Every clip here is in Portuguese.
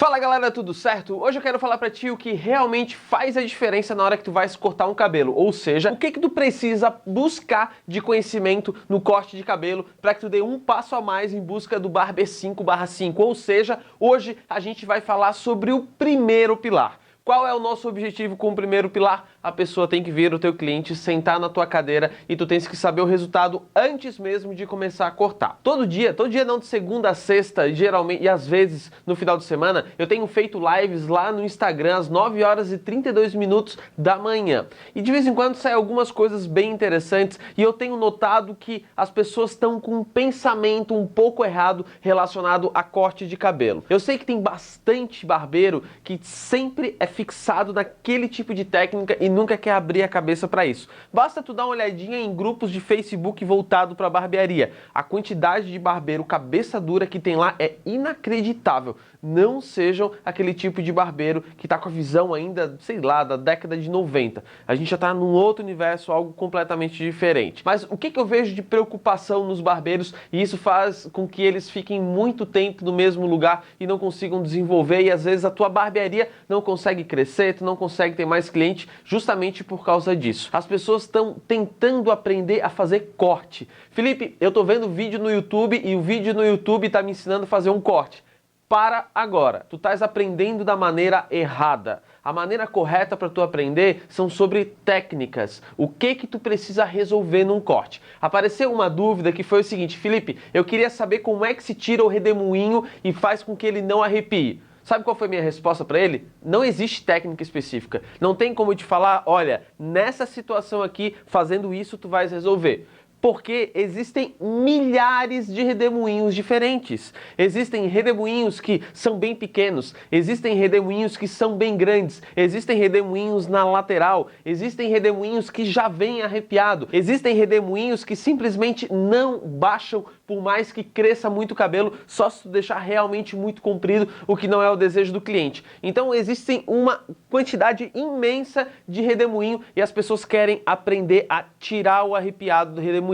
Fala galera, tudo certo? Hoje eu quero falar pra ti o que realmente faz a diferença na hora que tu vai cortar um cabelo, ou seja, o que tu precisa buscar de conhecimento no corte de cabelo para que tu dê um passo a mais em busca do Barber 5/5, ou seja, hoje a gente vai falar sobre o primeiro pilar. Qual é o nosso objetivo com o primeiro pilar? A pessoa tem que vir, o teu cliente, sentar na tua cadeira e tu tens que saber o resultado antes mesmo de começar a cortar. Todo dia não, de segunda a sexta, geralmente, e às vezes no final de semana, eu tenho feito lives lá no Instagram às 9 horas e 32 minutos da manhã. E de vez em quando saem algumas coisas bem interessantes e eu tenho notado que as pessoas estão com um pensamento um pouco errado relacionado a corte de cabelo. Eu sei que tem bastante barbeiro que sempre é fixado naquele tipo de técnica e nunca quer abrir a cabeça para isso. Basta tu dar uma olhadinha em grupos de Facebook voltado para barbearia. A quantidade de barbeiro cabeça dura que tem lá é inacreditável. Não sejam aquele tipo de barbeiro que tá com a visão ainda, sei lá, da década de 90. A gente já tá num outro universo, algo completamente diferente. Mas o que eu vejo de preocupação nos barbeiros, e isso faz com que eles fiquem muito tempo no mesmo lugar e não consigam desenvolver, e às vezes a tua barbearia não consegue crescer, tu não consegue ter mais cliente justamente por causa disso. As pessoas estão tentando aprender a fazer corte. Felipe, eu tô vendo vídeo no YouTube e o vídeo no YouTube tá me ensinando a fazer um corte. Para agora, tu estás aprendendo da maneira errada. A maneira correta para tu aprender são sobre técnicas. O que tu precisa resolver num corte. Apareceu uma dúvida que foi o seguinte: Felipe, eu queria saber como é que se tira o redemoinho e faz com que ele não arrepie. Sabe qual foi a minha resposta para ele? Não existe técnica específica. Não tem como eu te falar, olha, nessa situação aqui, fazendo isso, tu vais resolver. Porque existem milhares de redemoinhos diferentes. Existem redemoinhos que são bem pequenos, existem redemoinhos que são bem grandes, existem redemoinhos na lateral, existem redemoinhos que já vêm arrepiado, existem redemoinhos que simplesmente não baixam por mais que cresça muito o cabelo, só se tu deixar realmente muito comprido, o que não é o desejo do cliente. Então existem uma quantidade imensa de redemoinho e as pessoas querem aprender a tirar o arrepiado do redemoinho.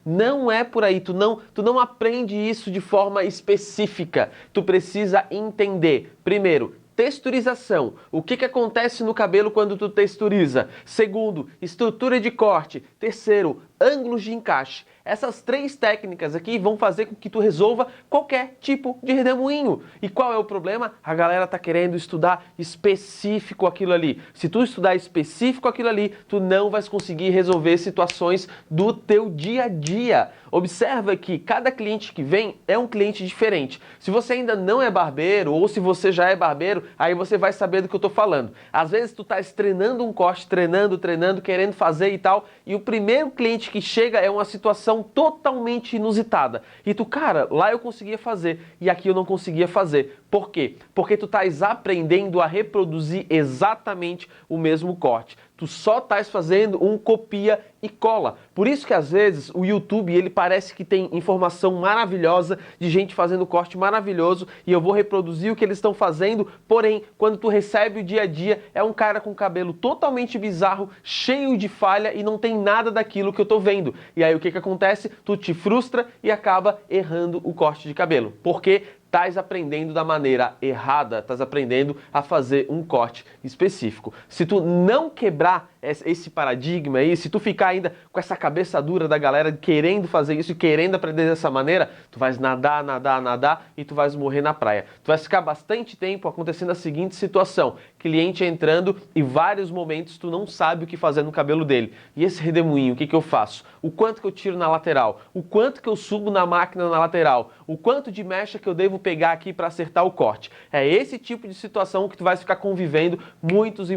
Não é por aí, tu não aprende isso de forma específica. Tu precisa entender, primeiro, texturização. O que acontece no cabelo quando tu texturiza? Segundo, estrutura de corte. Terceiro, ângulos de encaixe. Essas três técnicas aqui vão fazer com que tu resolva qualquer tipo de redemoinho. E qual é o problema? A galera tá querendo estudar específico aquilo ali. Se tu estudar específico aquilo ali, tu não vais conseguir resolver situações do teu dia a dia. Observa que cada cliente que vem é um cliente diferente. Se você ainda não é barbeiro ou se você já é barbeiro, aí você vai saber do que eu tô falando. Às vezes tu tá treinando um corte, treinando, querendo fazer e tal, e o primeiro cliente que chega é uma situação totalmente inusitada. E tu, cara, lá eu conseguia fazer e aqui eu não conseguia fazer. Por quê? Porque tu estás aprendendo a reproduzir exatamente o mesmo corte. Tu só estás fazendo um copia e cola. Por isso que às vezes o YouTube, ele parece que tem informação maravilhosa de gente fazendo corte maravilhoso e eu vou reproduzir o que eles estão fazendo, porém, quando tu recebe o dia a dia, é um cara com cabelo totalmente bizarro, cheio de falha e não tem nada daquilo que eu tô vendo. E aí o que acontece? Tu te frustra e acaba errando o corte de cabelo. Porque estás aprendendo da maneira errada, estás aprendendo a fazer um corte específico. Se tu não quebrar esse paradigma aí, se tu ficar ainda com essa cabeça dura da galera querendo fazer isso e querendo aprender dessa maneira, tu vais nadar e tu vais morrer na praia. Tu vais ficar bastante tempo acontecendo a seguinte situação: cliente entrando e vários momentos tu não sabe o que fazer no cabelo dele. E esse redemoinho, o que eu faço? O quanto que eu tiro na lateral? O quanto que eu subo na máquina na lateral? O quanto de mecha que eu devo pegar aqui para acertar o corte? É esse tipo de situação que tu vai ficar convivendo muitos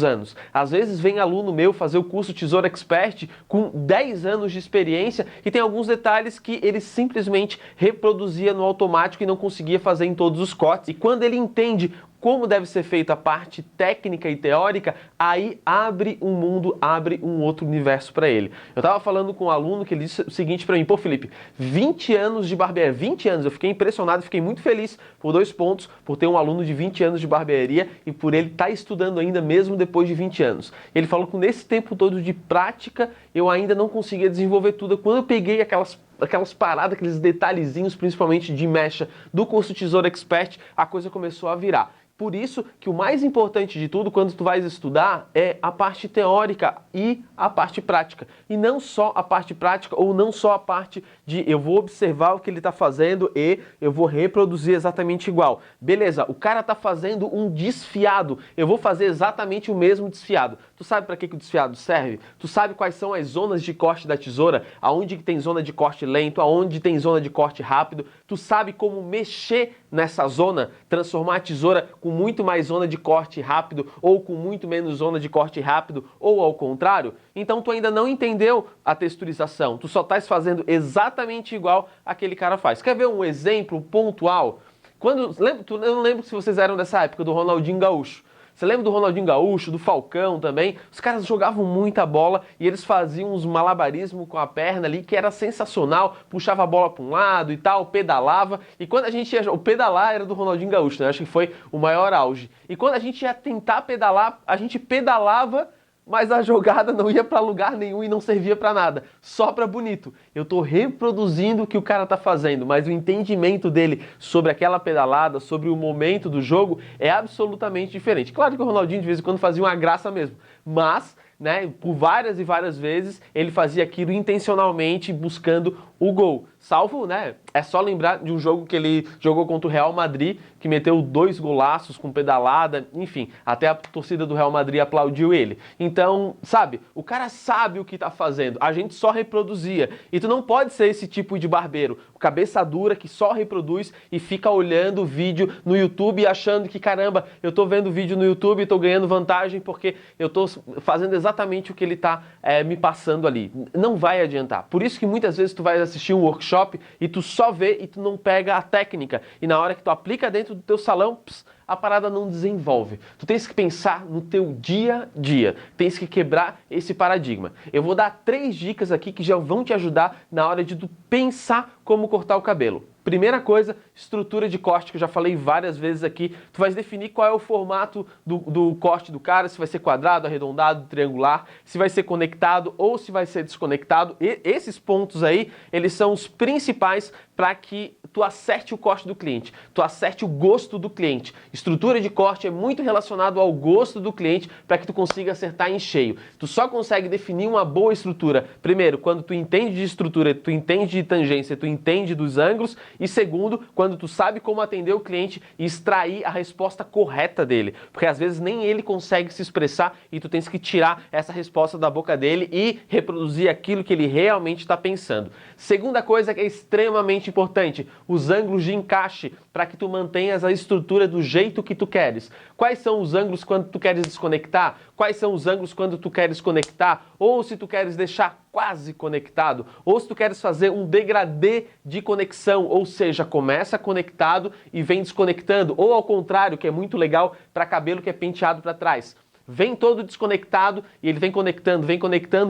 anos. Às vezes vem aluno meu fazer o curso Tesouro Expert com 10 anos de experiência e tem alguns detalhes que ele simplesmente reproduzia no automático e não conseguia fazer em todos os cortes. E quando ele entende como deve ser feita a parte técnica e teórica, aí abre um mundo, abre um outro universo para ele. Eu estava falando com um aluno que ele disse o seguinte para mim: pô, Felipe, 20 anos de barbearia, 20 anos, eu fiquei impressionado, fiquei muito feliz por 2 pontos, por ter um aluno de 20 anos de barbearia e por ele estar estudando ainda mesmo depois de 20 anos. Ele falou que nesse tempo todo de prática, eu ainda não conseguia desenvolver tudo. Quando eu peguei aquelas aquelas paradas, aqueles detalhezinhos, principalmente de mecha do curso Tesouro Expert, a coisa começou a virar. Por isso que o mais importante de tudo, quando tu vais estudar, é a parte teórica e a parte prática. E não só a parte prática, ou não só a parte de eu vou observar o que ele está fazendo e eu vou reproduzir exatamente igual. Beleza, o cara está fazendo um desfiado, eu vou fazer exatamente o mesmo desfiado. Tu sabe para que o desfiado serve? Tu sabe quais são as zonas de corte da tesoura? Aonde tem zona de corte lento, aonde tem zona de corte rápido? Tu sabe como mexer nessa zona, transformar a tesoura com muito mais zona de corte rápido ou com muito menos zona de corte rápido ou ao contrário? Então tu ainda não entendeu a texturização, tu só estás fazendo exatamente igual aquele cara faz. Quer ver um exemplo pontual? Eu não lembro se vocês eram dessa época do Ronaldinho Gaúcho. Você lembra do Ronaldinho Gaúcho, do Falcão também? Os caras jogavam muita bola e eles faziam uns malabarismos com a perna ali que era sensacional. Puxava a bola para um lado e tal, pedalava. E quando a gente ia... O pedalar era do Ronaldinho Gaúcho, né? Acho que foi o maior auge. E quando a gente ia tentar pedalar, a gente pedalava, mas a jogada não ia para lugar nenhum e não servia para nada, só para bonito. Eu tô reproduzindo o que o cara tá fazendo, mas o entendimento dele sobre aquela pedalada, sobre o momento do jogo é absolutamente diferente. Claro que o Ronaldinho de vez em quando fazia uma graça mesmo, mas, né, por várias e várias vezes ele fazia aquilo intencionalmente buscando o gol. Salvo, né, é só lembrar de um jogo que ele jogou contra o Real Madrid, que meteu 2 golaços com pedalada, enfim, até a torcida do Real Madrid aplaudiu ele. Então, sabe, o cara sabe o que tá fazendo, a gente só reproduzia. E tu não pode ser esse tipo de barbeiro, cabeça dura que só reproduz e fica olhando o vídeo no YouTube e achando que, caramba, eu tô vendo vídeo no YouTube e tô ganhando vantagem porque eu tô fazendo exatamente o que ele tá me passando ali. Não vai adiantar. Por isso que muitas vezes tu vai assistir um workshop e tu só vê e tu não pega a técnica. E na hora que tu aplica dentro do teu salão, a parada não desenvolve. Tu tens que pensar no teu dia a dia. Tens que quebrar esse paradigma. Eu vou dar 3 dicas aqui que já vão te ajudar na hora de tu pensar como cortar o cabelo. Primeira coisa, estrutura de corte, que eu já falei várias vezes aqui. Tu vais definir qual é o formato do corte do cara, se vai ser quadrado, arredondado, triangular, se vai ser conectado ou se vai ser desconectado. E esses pontos aí, eles são os principais para que tu acerte o corte do cliente, tu acerte o gosto do cliente. Estrutura de corte é muito relacionado ao gosto do cliente para que tu consiga acertar em cheio. Tu só consegue definir uma boa estrutura, primeiro, quando tu entende de estrutura, tu entende de tangência, tu entende dos ângulos, e segundo, quando tu sabe como atender o cliente e extrair a resposta correta dele, porque às vezes nem ele consegue se expressar e tu tens que tirar essa resposta da boca dele e reproduzir aquilo que ele realmente está pensando. Segunda coisa que é extremamente importante, os ângulos de encaixe para que tu mantenhas a estrutura do jeito que tu queres. Quais são os ângulos quando tu queres desconectar? Quais são os ângulos quando tu queres conectar? Ou se tu queres deixar quase conectado? Ou se tu queres fazer um degradê de conexão, ou seja, começa conectado e vem desconectando. Ou ao contrário, que é muito legal para cabelo que é penteado para trás. Vem todo desconectado e ele vem conectando,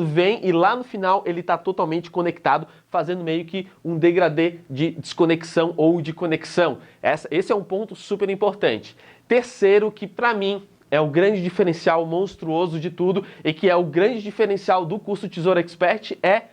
vem e lá no final ele está totalmente conectado, fazendo meio que um degradê de desconexão ou de conexão. Esse é um ponto super importante. Terceiro, que para mim é o grande diferencial monstruoso de tudo e que é o grande diferencial do curso Tesouro Expert, é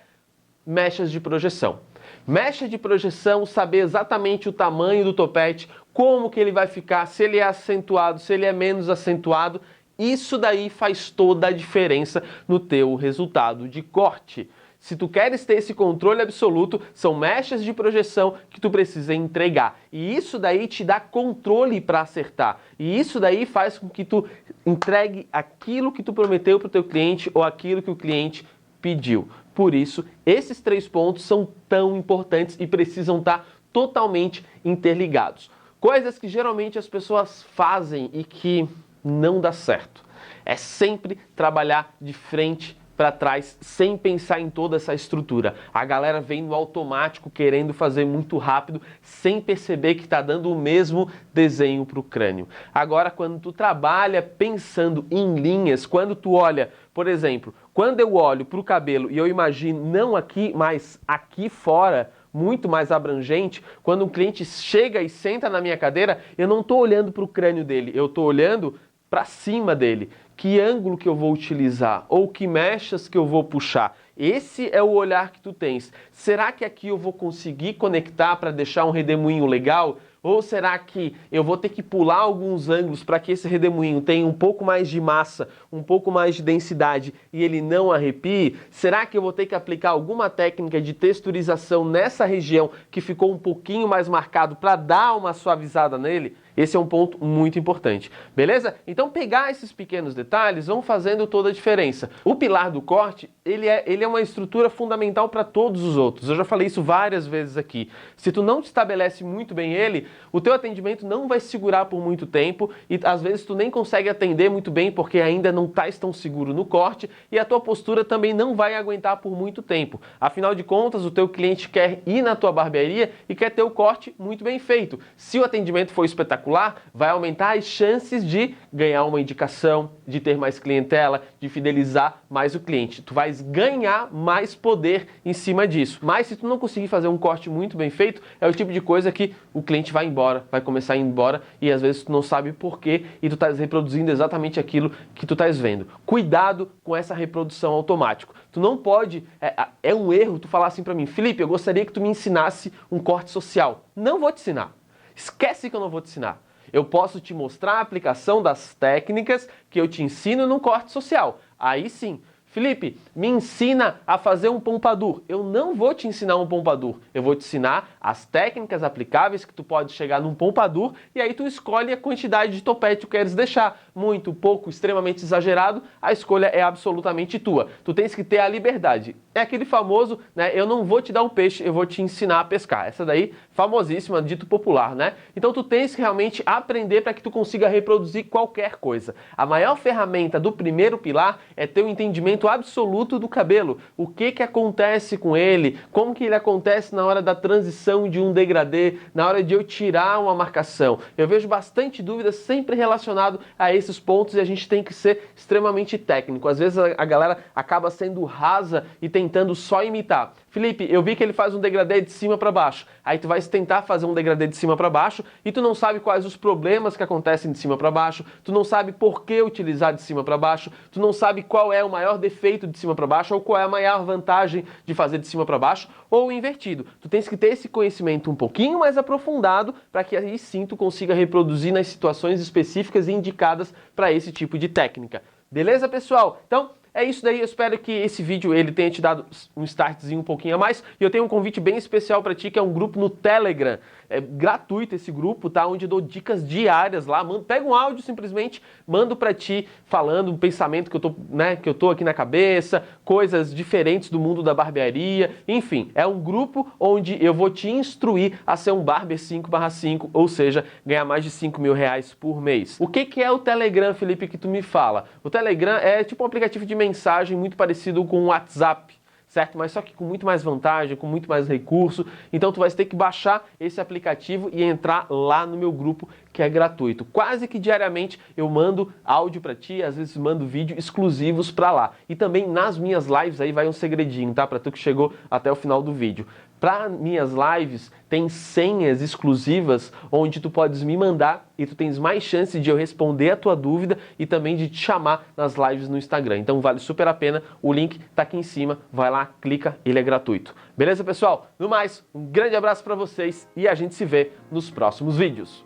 mechas de projeção. Mecha de projeção, saber exatamente o tamanho do topete, como que ele vai ficar, se ele é acentuado, se ele é menos acentuado. Isso daí faz toda a diferença no teu resultado de corte. Se tu queres ter esse controle absoluto, são mechas de projeção que tu precisa entregar. E isso daí te dá controle para acertar. E isso daí faz com que tu entregue aquilo que tu prometeu para o teu cliente ou aquilo que o cliente pediu. Por isso, esses 3 pontos são tão importantes e precisam estar totalmente interligados. Coisas que geralmente as pessoas fazem e que não dá certo. É sempre trabalhar de frente para trás, sem pensar em toda essa estrutura. A galera vem no automático, querendo fazer muito rápido, sem perceber que está dando o mesmo desenho para o crânio. Agora, quando tu trabalha pensando em linhas, quando tu olha, por exemplo, quando eu olho para o cabelo e eu imagino não aqui, mas aqui fora, muito mais abrangente, quando um cliente chega e senta na minha cadeira, eu não estou olhando para o crânio dele, eu estou olhando para cima dele, que ângulo que eu vou utilizar ou que mechas que eu vou puxar. Esse é o olhar que tu tens. Será que aqui eu vou conseguir conectar para deixar um redemoinho legal? Ou será que eu vou ter que pular alguns ângulos para que esse redemoinho tenha um pouco mais de massa, um pouco mais de densidade e ele não arrepie? Será que eu vou ter que aplicar alguma técnica de texturização nessa região que ficou um pouquinho mais marcado para dar uma suavizada nele? Esse é um ponto muito importante, beleza? Então pegar esses pequenos detalhes vão fazendo toda a diferença. O pilar do corte, ele é uma estrutura fundamental para todos os outros. Eu já falei isso várias vezes aqui. Se tu não te estabelece muito bem ele, o teu atendimento não vai segurar por muito tempo e às vezes tu nem consegue atender muito bem porque ainda não estás tão seguro no corte e a tua postura também não vai aguentar por muito tempo. Afinal de contas, o teu cliente quer ir na tua barbearia e quer ter o corte muito bem feito. Se o atendimento for espetacular, vai aumentar as chances de ganhar uma indicação, de ter mais clientela, de fidelizar mais o cliente. Tu vais ganhar mais poder em cima disso. Mas se tu não conseguir fazer um corte muito bem feito, é o tipo de coisa que o cliente vai embora, vai começar a ir embora e às vezes tu não sabe por quê e tu estás reproduzindo exatamente aquilo que tu estás vendo. Cuidado com essa reprodução automática. Tu não pode, é um erro tu falar assim para mim, Felipe, eu gostaria que tu me ensinasse um corte social. Não vou te ensinar. Esquece que eu não vou te ensinar. Eu posso te mostrar a aplicação das técnicas que eu te ensino no corte social. Aí sim. Felipe, me ensina a fazer um pompadour. Eu não vou te ensinar um pompadour. Eu vou te ensinar as técnicas aplicáveis que tu pode chegar num pompadour e aí tu escolhe a quantidade de topete que tu queres deixar. Muito, pouco, extremamente exagerado, a escolha é absolutamente tua. Tu tens que ter a liberdade. É aquele famoso, né? Eu não vou te dar um peixe, eu vou te ensinar a pescar. Essa daí, famosíssima, dito popular, né? Então tu tens que realmente aprender para que tu consiga reproduzir qualquer coisa. A maior ferramenta do primeiro pilar é ter um entendimento absoluto do cabelo. O que acontece com ele, como que ele acontece na hora da transição de um degradê, na hora de eu tirar uma marcação. Eu vejo bastante dúvidas sempre relacionado a esses pontos e a gente tem que ser extremamente técnico. Às vezes a galera acaba sendo rasa e tentando só imitar. Felipe, eu vi que ele faz um degradê de cima para baixo. Aí tu vai tentar fazer um degradê de cima para baixo e tu não sabe quais os problemas que acontecem de cima para baixo, tu não sabe por que utilizar de cima para baixo, tu não sabe qual é o maior defeito de cima para baixo ou qual é a maior vantagem de fazer de cima para baixo ou invertido. Tu tens que ter esse conhecimento um pouquinho mais aprofundado para que aí sim tu consiga reproduzir nas situações específicas e indicadas para esse tipo de técnica. Beleza, pessoal? Então, é isso daí, eu espero que esse vídeo ele tenha te dado um startzinho um pouquinho a mais. E eu tenho um convite bem especial para ti, que é um grupo no Telegram. É gratuito esse grupo, tá? Onde eu dou dicas diárias lá. Pega um áudio simplesmente, mando para ti falando um pensamento que eu tô aqui na cabeça, coisas diferentes do mundo da barbearia. Enfim, é um grupo onde eu vou te instruir a ser um barber 5/5, ou seja, ganhar mais de R$5.000 por mês. O que é o Telegram, Felipe, que tu me fala? O Telegram é tipo um aplicativo de mensagem muito parecido com o WhatsApp, certo? Mas só que com muito mais vantagem, com muito mais recurso. Então tu vai ter que baixar esse aplicativo e entrar lá no meu grupo, que é gratuito. Quase que diariamente eu mando áudio para ti, às vezes mando vídeo exclusivos para lá. E também nas minhas lives aí vai um segredinho, tá? Para tu que chegou até o final do vídeo. Para minhas lives tem senhas exclusivas onde tu podes me mandar e tu tens mais chance de eu responder a tua dúvida e também de te chamar nas lives no Instagram. Então vale super a pena, o link tá aqui em cima, vai lá, clica, ele é gratuito. Beleza, pessoal? No mais, um grande abraço para vocês e a gente se vê nos próximos vídeos.